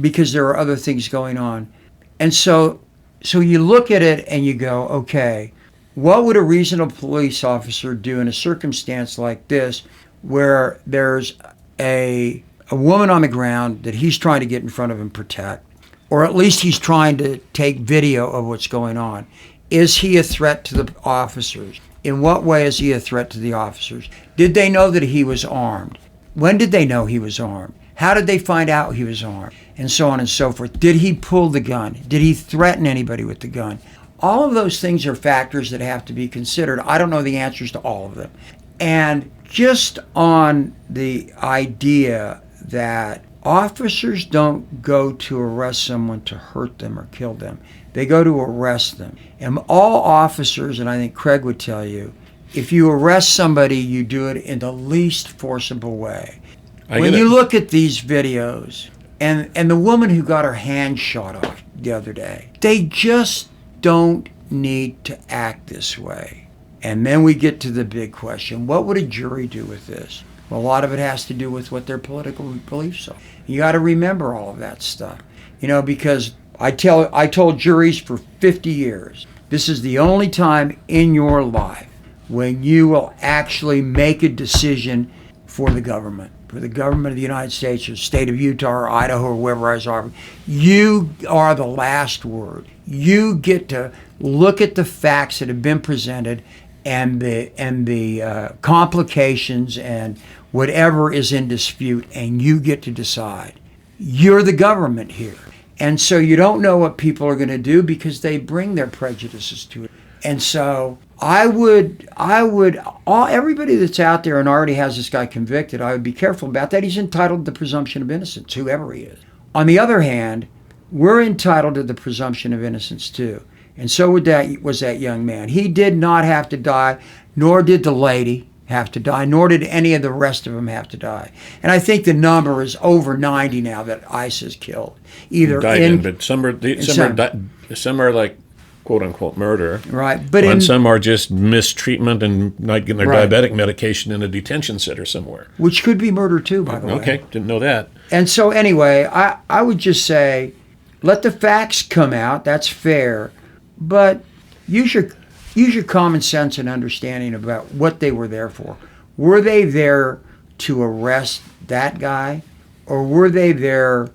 because there are other things going on. And so you look at it and you go, okay, what would a reasonable police officer do in a circumstance like this, where there's a woman on the ground that he's trying to get in front of and protect, or at least he's trying to take video of what's going on? Is he a threat to the officers? In what way is he a threat to the officers? Did they know that he was armed? When did they know he was armed? How did they find out he was armed? And so on and so forth. Did he pull the gun? Did he threaten anybody with the gun? All of those things are factors that have to be considered. I don't know the answers to all of them. And just on the idea that officers don't go to arrest someone to hurt them or kill them. They go to arrest them. And all officers, and I think Craig would tell you, if you arrest somebody, you do it in the least forcible way. When you look at these videos, and the woman who got her hand shot off the other day, they just don't need to act this way. And then we get to the big question: what would a jury do with this? Well, a lot of it has to do with what their political beliefs are. You got to remember all of that stuff, because I told juries for 50 years, this is the only time in your life when you will actually make a decision for the government of the United States or state of Utah or Idaho or wherever I are. You are the last word. You get to look at the facts that have been presented and the complications and whatever is in dispute, and you get to decide. You're the government here. And so you don't know what people are going to do because they bring their prejudices to it. And so everybody that's out there and already has this guy convicted, I would be careful about that. He's entitled to the presumption of innocence, whoever he is. On the other hand, we're entitled to the presumption of innocence too. And so was that young man. He did not have to die, nor did the lady have to die, nor did any of the rest of them have to die. And I think the number is over 90 now that ICE has killed. But some are like quote unquote murder, right? But some are just mistreatment and not getting their diabetic medication in a detention center somewhere, which could be murder too, by the way. Okay, didn't know that. And so anyway, I would just say, let the facts come out. That's fair, but use your common sense and understanding about what they were there for. Were they there to arrest that guy, or were they there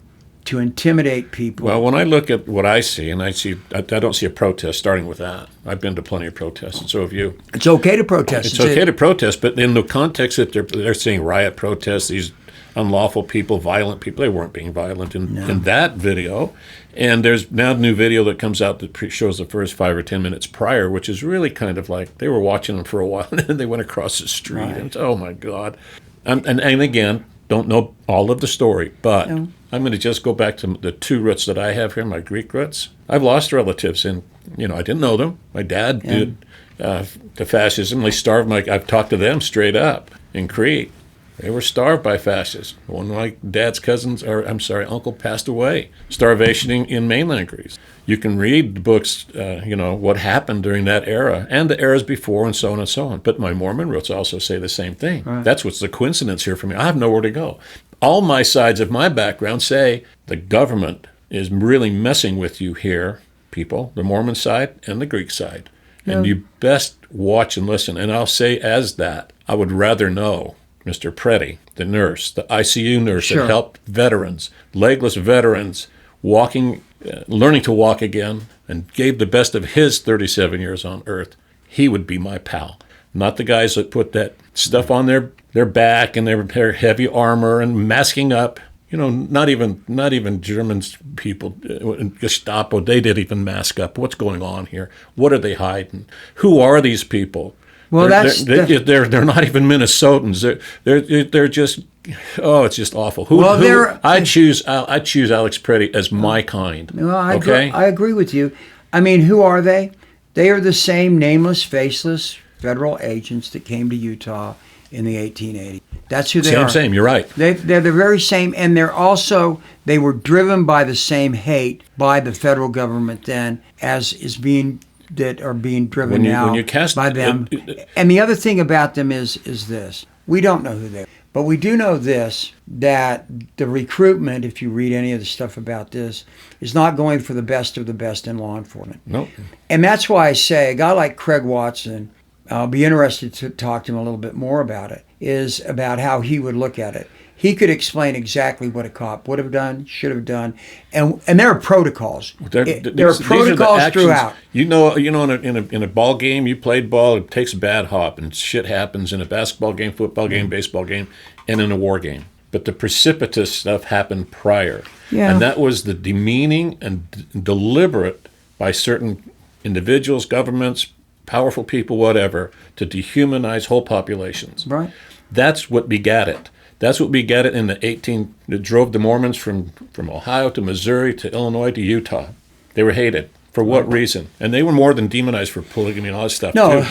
to intimidate people? Well, when I look at what I see, and I don't see a protest starting with that. I've been to plenty of protests, and so have you. It's okay to protest. It's okay to protest, but in the context that they're saying riot protests, these unlawful people, violent people, they weren't being violent in that video. And there's now a new video that comes out that shows the first 5 or 10 minutes prior, which is really kind of like they were watching them for a while, and then they went across the street, and oh my God. And again, don't know all of the story, but I'm going to just go back to the two roots that I have here, my Greek roots. I've lost relatives, and I didn't know them. My dad did to fascism. They starved I've talked to them straight up in Crete. They were starved by fascists. One of my dad's uncle passed away. Starvation in mainland Greece. You can read the books, what happened during that era and the eras before and so on and so on. But my Mormon roots also say the same thing. Right. That's what's the coincidence here for me. I have nowhere to go. All my sides of my background say the government is really messing with you here, people, the Mormon side and the Greek side. Yeah. And you best watch and listen. And I'll say as that, I would rather know Mr. Preddy, the nurse, the ICU nurse that helped veterans, legless veterans, learning to walk again, and gave the best of his 37 years on earth. He would be my pal. Not the guys that put that stuff on their back and their heavy armor and masking up. Not even German people, Gestapo, they didn't even mask up. What's going on here? What are they hiding? Who are these people? Well, they're not even Minnesotans. They're just it's just awful. I choose Alex Preddy as my kind. Well, I agree with you. I mean, who are they? They are the same nameless, faceless federal agents that came to Utah in the 1880s. That's who they are. Same. You're right. They're the very same, and they were driven by the same hate by the federal government then as is being. That are being driven now by them. And the other thing about them is this. We don't know who they are. But we do know this, that the recruitment, if you read any of the stuff about this, is not going for the best of the best in law enforcement. Nope. And that's why I say a guy like Craig Watson, I'll be interested to talk to him a little bit more about it, is about how he would look at it. He could explain exactly what a cop would have done, should have done, and there are protocols. There are protocols throughout. In a ball game, you played ball. It takes a bad hop, and shit happens in a basketball game, football game, baseball game, and in a war game. But the precipitous stuff happened prior, and that was the demeaning and deliberate by certain individuals, governments, powerful people, whatever, to dehumanize whole populations. Right. That's what begat it. That's what begat it in that drove the Mormons from Ohio to Missouri to Illinois to Utah. They were hated. For what reason? And they were more than demonized for polygamy and all this stuff too.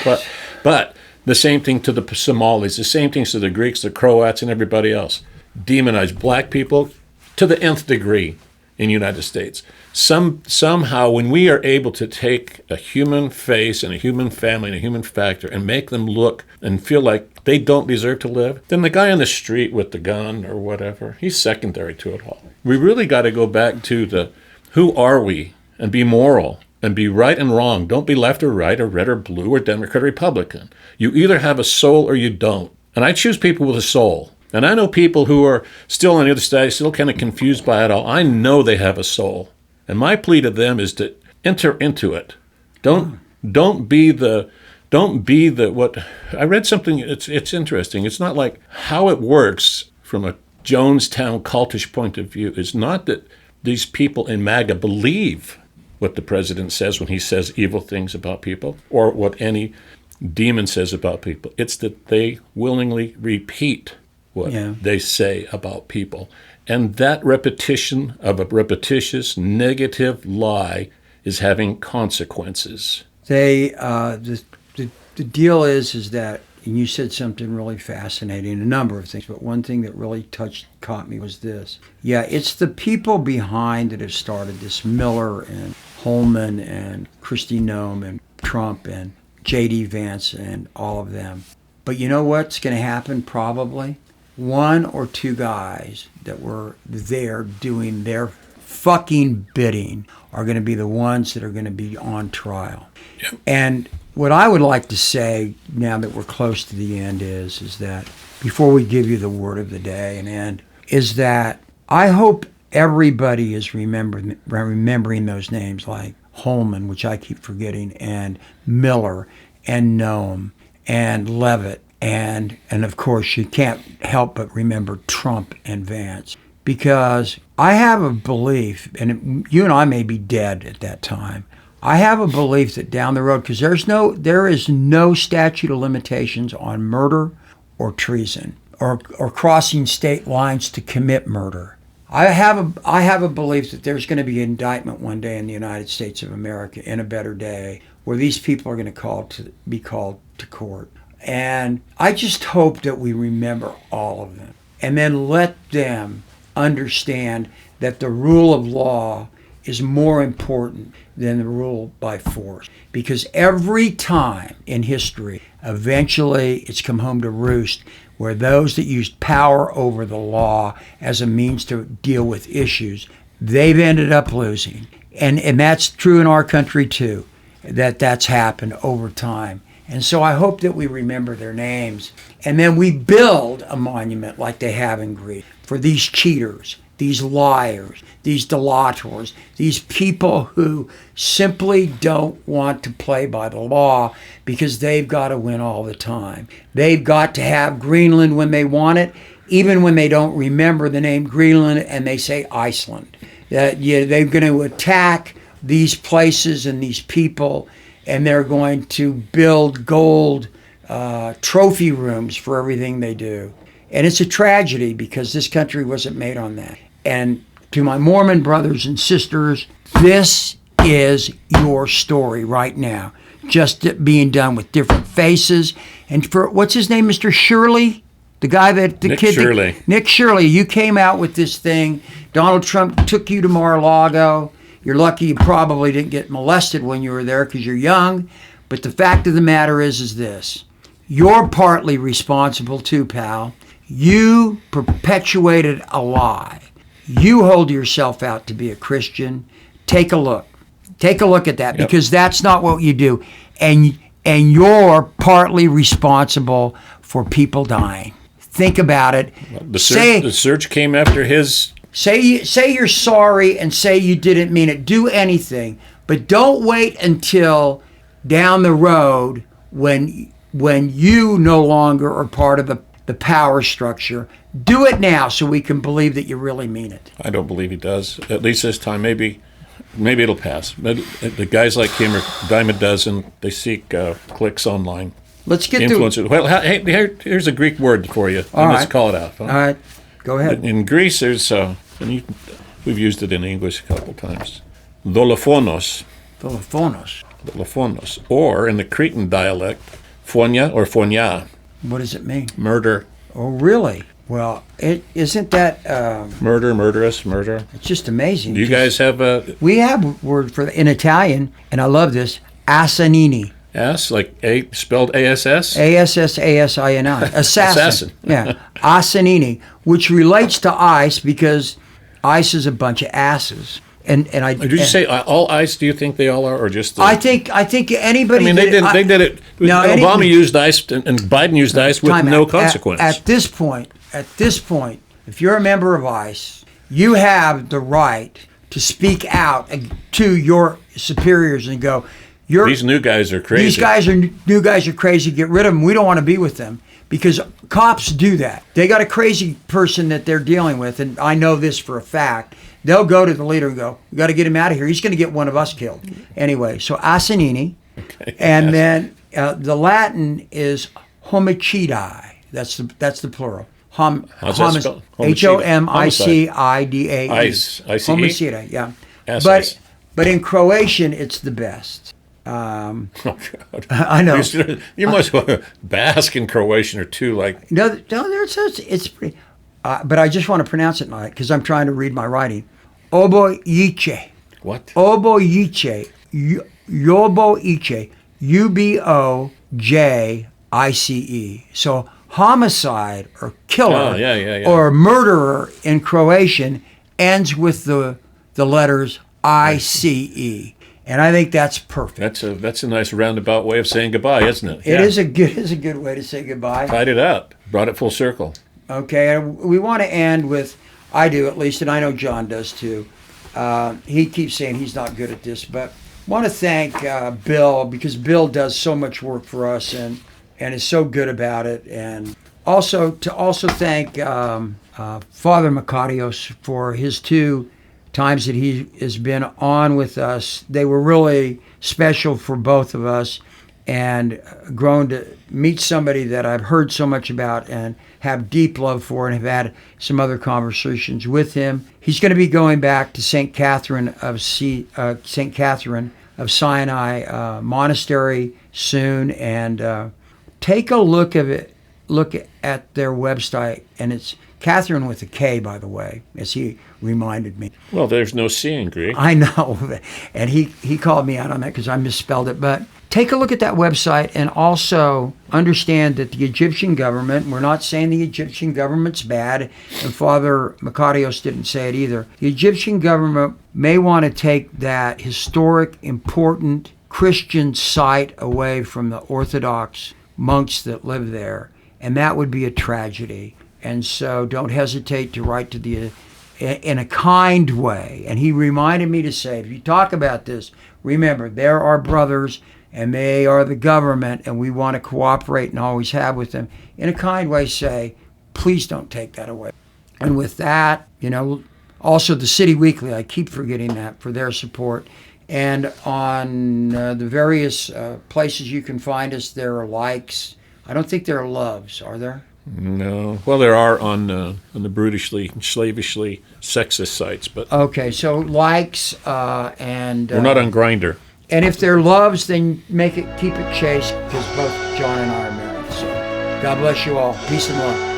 But the same thing to the Somalis, the same things to the Greeks, the Croats, and everybody else. demonize black people to the nth degree in the United States. Somehow, when we are able to take a human face and a human family and a human factor and make them look and feel like they don't deserve to live, then the guy on the street with the gun or whatever, he's secondary to it all. We really got to go back to the who are we and be moral and be right and wrong. Don't be left or right or red or blue or Democrat or Republican. You either have a soul or you don't. And I choose people with a soul. And I know people who are still on the other side, still kind of confused by it all. I know they have a soul. And my plea to them is to enter into it. Don't be the what I read something. It's interesting. It's not like how it works from a Jonestown cultish point of view. It's not that these people in MAGA believe what the president says when he says evil things about people or what any demon says about people. It's that they willingly repeat what they say about people. And that repetition of a repetitious negative lie is having consequences. The deal is that, and you said something really fascinating, a number of things, but one thing that really caught me was this. Yeah, it's the people behind that have started this, Miller and Holman and Kristi Noem and Trump and J.D. Vance and all of them. But you know what's going to happen probably? One or two guys that were there doing their fucking bidding are going to be the ones that are going to be on trial. Yep. And what I would like to say now that we're close to the end is that before we give you the word of the day and end, is that I hope everybody is remembering those names like Holman, which I keep forgetting, and Miller and Noem and Levitt. And of course, you can't help but remember Trump and Vance. Because I have a belief, and you and I may be dead at that time, I have a belief that down the road, because there is no statute of limitations on murder or treason or crossing state lines to commit murder. I have a belief that there's going to be an indictment one day in the United States of America in a better day where these people are going to be called to court. And I just hope that we remember all of them and then let them understand that the rule of law is more important than the rule by force. Because every time in history, eventually it's come home to roost where those that used power over the law as a means to deal with issues, they've ended up losing. And that's true in our country too, that's happened over time. And so I hope that we remember their names. And then we build a monument like they have in Greece for these cheaters, these liars, these delators, these people who simply don't want to play by the law because they've got to win all the time. They've got to have Greenland when they want it, even when they don't remember the name Greenland and they say Iceland. They're going to attack these places and these people, and they're going to build gold trophy rooms for everything they do. And it's a tragedy because this country wasn't made on that. And to my Mormon brothers and sisters, this is your story right now. Just being done with different faces. And for, what's his name, Mr. Shirley? The guy that, Nick Shirley, you came out with this thing. Donald Trump took you to Mar-a-Lago. You're lucky you probably didn't get molested when you were there because you're young. But the fact of the matter is this. You're partly responsible too, pal. You perpetuated a lie. You hold yourself out to be a Christian. Take a look. Take a look at that, because that's not what you do. And you're partly responsible for people dying. Think about it. The search came after his... Say you're sorry and say you didn't mean it. Do anything. But don't wait until down the road when you no longer are part of the power structure. Do it now so we can believe that you really mean it. I don't believe he does. At least this time. Maybe it'll pass. But the guys like him are a dime a dozen. They seek clicks online. Let's get influencers. Well, hey, here's a Greek word for you. Let's call it out. Huh? All right. Go ahead. In Greece, there's we've used it in English a couple times. Dolofonos. Dolofonos. Or in the Cretan dialect, phonia or phonia. What does it mean? Murder. Oh, really? Well, isn't that Murderous, murder. it's just amazing. Do you guys have a We have a word for in Italian, and I love this, assassinini. S, like A, spelled ASS? ASSASINI. Assassin. Yeah. Assassinini, which relates to ICE because ICE is a bunch of asses. And Did you say all ICE? Do you think they all are, or just? I think anybody. I mean, they did it. No, Obama used ICE and Biden used ICE with no consequence. At this point, if you're a member of ICE, you have the right to speak out to your superiors and go, these new guys are crazy. New guys are crazy. Get rid of them. We don't want to be with them. Because cops do that. They got a crazy person that they're dealing with, and I know this for a fact. They'll go to the leader and go, we got to get him out of here. He's going to get one of us killed. Anyway, so assassinini. Okay, and then the Latin is homicidi. That's the plural. How's that spelled? Homicida. ICE. Homicida, yeah. But in Croatian, it's the best. Oh God! I know. You must Basque and Croatian are two like. No, it's pretty. But I just want to pronounce it right because I'm trying to read my writing. Obojice. What? Obojice. Yobojice. Ubojice. So homicide or killer or murderer in Croatian ends with the letters ICE. And I think that's perfect. That's a nice roundabout way of saying goodbye, isn't it? It is a good way to say goodbye. Tied it up, brought it full circle. Okay, we want to end with, I do at least, and I know John does too. He keeps saying he's not good at this, but want to thank Bill because Bill does so much work for us and is so good about it, and also thank Father Makarios for his 2 times that he has been on with us. They were really special for both of us, and grown to meet somebody that I've heard so much about and have deep love for, and have had some other conversations with him. He's going to be going back to St. Catherine of Sinai Monastery soon, and take a look at their website, and it's Catherine with a K, by the way, as he reminded me. Well, there's no C in Greek. I know, and he called me out on that because I misspelled it. But take a look at that website, and also understand that the Egyptian government, we're not saying the Egyptian government's bad, and Father Makarios didn't say it either. The Egyptian government may want to take that historic, important Christian site away from the Orthodox monks that live there, and that would be a tragedy. And so don't hesitate to write to in a kind way. And he reminded me to say, if you talk about this, remember, they're our brothers and they are the government, and we want to cooperate and always have with them. In a kind way, say, please don't take that away. And with that, also the City Weekly, I keep forgetting that, for their support. And on the various places you can find us, there are likes. I don't think there are loves, are there? No. Well, there are on the brutishly, slavishly sexist sites, but okay. So likes and we're not on Grindr. And if they're loves, then keep it chaste, because both John and I are married. So God bless you all. Peace and love.